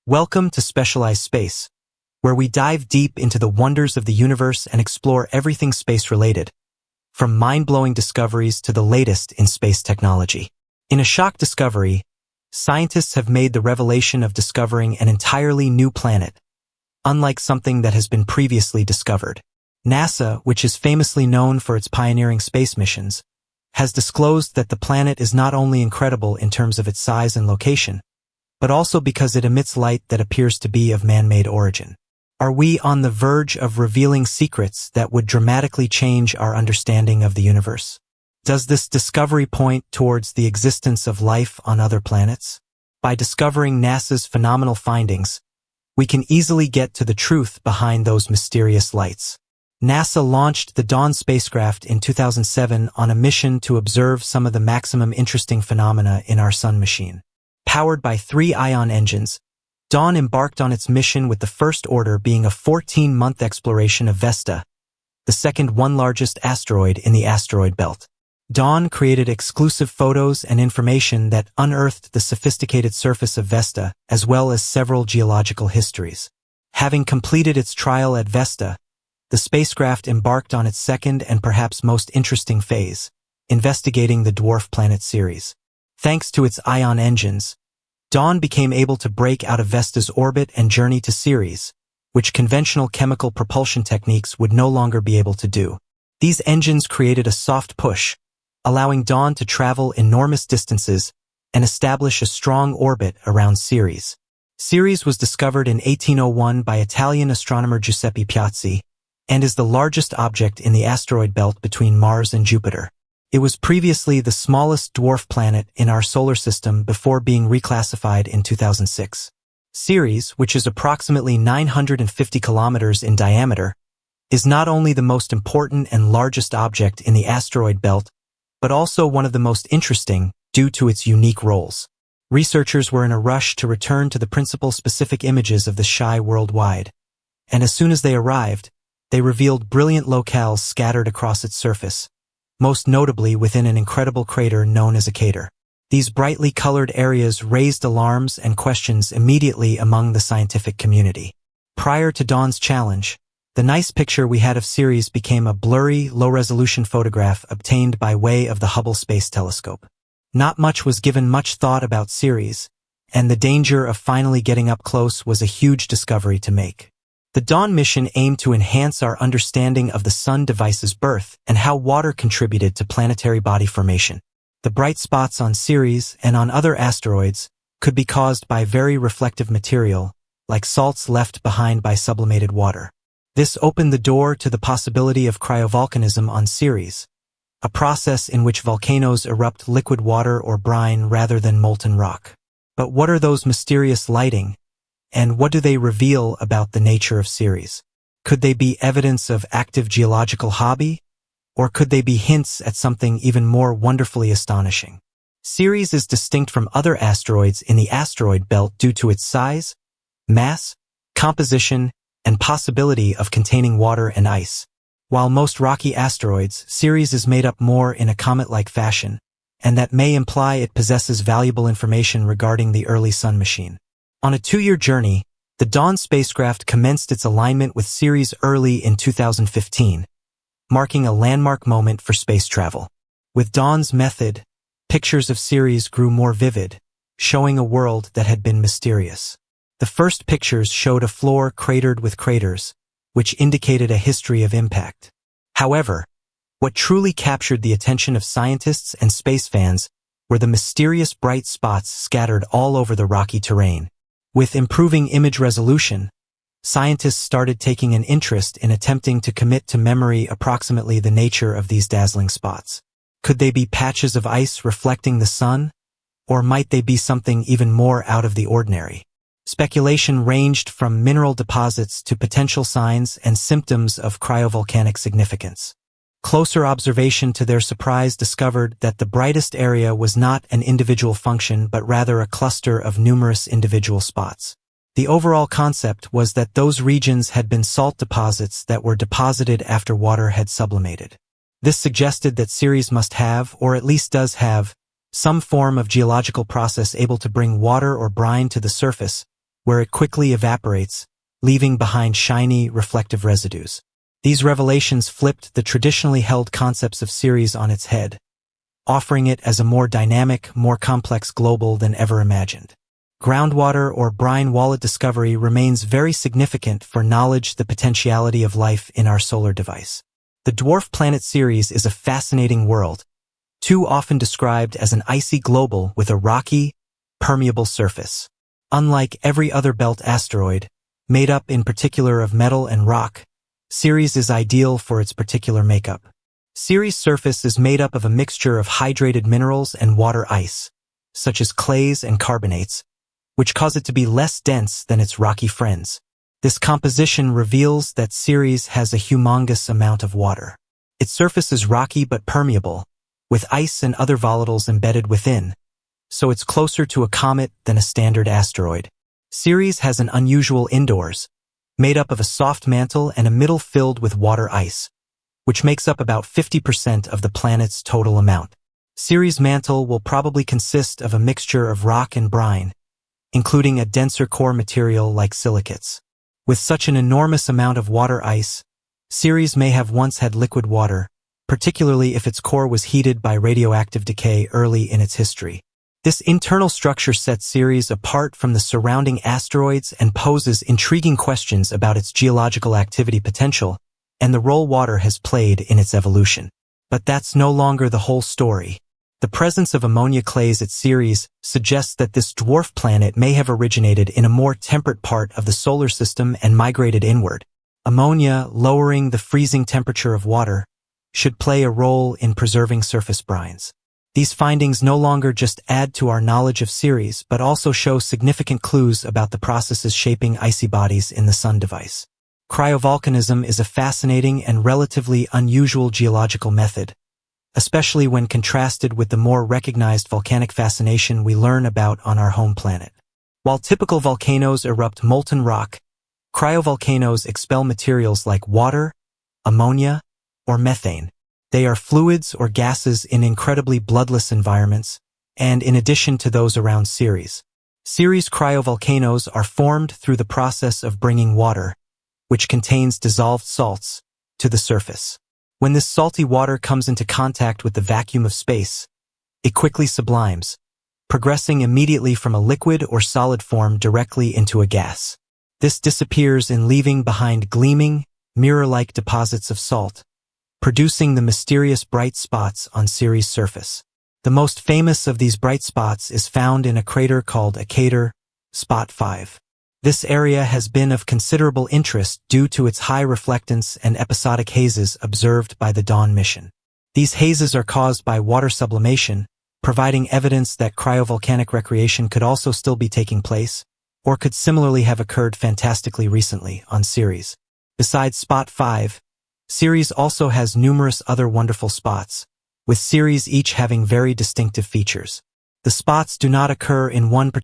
Welcome to Specialized Space, where we dive deep into the wonders of the universe and explore everything space-related, from mind-blowing discoveries to the latest in space technology. In a shock discovery, scientists have made the revelation of discovering an entirely new planet, unlike something that has been previously discovered. NASA, which is famously known for its pioneering space missions, has disclosed that the planet is not only incredible in terms of its size and location, but also because it emits light that appears to be of man-made origin. Are we on the verge of revealing secrets that would dramatically change our understanding of the universe? Does this discovery point towards the existence of life on other planets? By discovering NASA's phenomenal findings, we can easily get to the truth behind those mysterious lights. NASA launched the Dawn spacecraft in 2007 on a mission to observe some of the maximum interesting phenomena in our sun machine. Powered by 3 ion engines, Dawn embarked on its mission with the first order being a 14-month exploration of Vesta, the second largest asteroid in the asteroid belt. Dawn created exclusive photos and information that unearthed the sophisticated surface of Vesta, as well as several geological histories. Having completed its trial at Vesta, the spacecraft embarked on its second and perhaps most interesting phase, investigating the dwarf planet Ceres. Thanks to its ion engines, Dawn became able to break out of Vesta's orbit and journey to Ceres, which conventional chemical propulsion techniques would no longer be able to do. These engines created a soft push, allowing Dawn to travel enormous distances and establish a strong orbit around Ceres. Ceres was discovered in 1801 by Italian astronomer Giuseppe Piazzi and is the largest object in the asteroid belt between Mars and Jupiter. It was previously the smallest dwarf planet in our solar system before being reclassified in 2006. Ceres, which is approximately 950 kilometers in diameter, is not only the most important and largest object in the asteroid belt, but also one of the most interesting due to its unique roles. Researchers were in a rush to return to the principal specific images of the sky worldwide, and as soon as they arrived, they revealed brilliant locales scattered across its surface, most notably within an incredible crater known as a crater. These brightly colored areas raised alarms and questions immediately among the scientific community. Prior to Dawn's challenge, the nice picture we had of Ceres became a blurry, low-resolution photograph obtained by way of the Hubble Space Telescope. Not much was given much thought about Ceres, and the danger of finally getting up close was a huge discovery to make. The Dawn mission aimed to enhance our understanding of the Sun device's birth and how water contributed to planetary body formation. The bright spots on Ceres and on other asteroids could be caused by very reflective material, like salts left behind by sublimated water. This opened the door to the possibility of cryovolcanism on Ceres, a process in which volcanoes erupt liquid water or brine rather than molten rock. But what are those mysterious lighting? And what do they reveal about the nature of Ceres? Could they be evidence of active geological hobby? Or could they be hints at something even more wonderfully astonishing? Ceres is distinct from other asteroids in the asteroid belt due to its size, mass, composition, and possibility of containing water and ice. While most rocky asteroids, Ceres is made up more in a comet-like fashion, and that may imply it possesses valuable information regarding the early Sun machine. On a 2-year journey, the Dawn spacecraft commenced its alignment with Ceres early in 2015, marking a landmark moment for space travel. With Dawn's method, pictures of Ceres grew more vivid, showing a world that had been mysterious. The first pictures showed a floor cratered with craters, which indicated a history of impact. However, what truly captured the attention of scientists and space fans were the mysterious bright spots scattered all over the rocky terrain. With improving image resolution, scientists started taking an interest in attempting to commit to memory approximately the nature of these dazzling spots. Could they be patches of ice reflecting the sun? Or might they be something even more out of the ordinary? Speculation ranged from mineral deposits to potential signs and symptoms of cryovolcanic significance. Closer observation to their surprise discovered that the brightest area was not an individual function but rather a cluster of numerous individual spots. The overall concept was that those regions had been salt deposits that were deposited after water had sublimated. This suggested that Ceres must have, or at least does have, some form of geological process able to bring water or brine to the surface where it quickly evaporates, leaving behind shiny, reflective residues. These revelations flipped the traditionally held concepts of Ceres on its head, offering it as a more dynamic, more complex global than ever imagined. Groundwater or brine wallet discovery remains very significant for knowledge the potentiality of life in our solar device. The dwarf planet Ceres is a fascinating world, too often described as an icy global with a rocky, permeable surface. Unlike every other belt asteroid, made up in particular of metal and rock, Ceres is ideal for its particular makeup. Ceres' surface is made up of a mixture of hydrated minerals and water ice, such as clays and carbonates, which cause it to be less dense than its rocky friends. This composition reveals that Ceres has a humongous amount of water. Its surface is rocky but permeable, with ice and other volatiles embedded within, so it's closer to a comet than a standard asteroid. Ceres has an unusual indoors, made up of a soft mantle and a middle filled with water ice, which makes up about 50% of the planet's total amount. Ceres' mantle will probably consist of a mixture of rock and brine, including a denser core material like silicates. With such an enormous amount of water ice, Ceres may have once had liquid water, particularly if its core was heated by radioactive decay early in its history. This internal structure sets Ceres apart from the surrounding asteroids and poses intriguing questions about its geological activity potential and the role water has played in its evolution. But that's no longer the whole story. The presence of ammonia clays at Ceres suggests that this dwarf planet may have originated in a more temperate part of the solar system and migrated inward. Ammonia, lowering the freezing temperature of water, should play a role in preserving surface brines. These findings no longer just add to our knowledge of Ceres, but also show significant clues about the processes shaping icy bodies in the Sun device. Cryovolcanism is a fascinating and relatively unusual geological method, especially when contrasted with the more recognized volcanic fascination we learn about on our home planet. While typical volcanoes erupt molten rock, cryovolcanoes expel materials like water, ammonia, or methane. They are fluids or gases in incredibly bloodless environments, and in addition to those around Ceres. Ceres cryovolcanoes are formed through the process of bringing water, which contains dissolved salts, to the surface. When this salty water comes into contact with the vacuum of space, it quickly sublimes, progressing immediately from a liquid or solid form directly into a gas. This disappears in leaving behind gleaming, mirror-like deposits of salt, producing the mysterious bright spots on Ceres' surface. The most famous of these bright spots is found in a crater called a crater, Spot 5. This area has been of considerable interest due to its high reflectance and episodic hazes observed by the Dawn mission. These hazes are caused by water sublimation, providing evidence that cryovolcanic recreation could also still be taking place, or could similarly have occurred fantastically recently on Ceres. Besides Spot 5, Ceres also has numerous other wonderful spots, with Ceres each having very distinctive features. The spots do not occur in one particular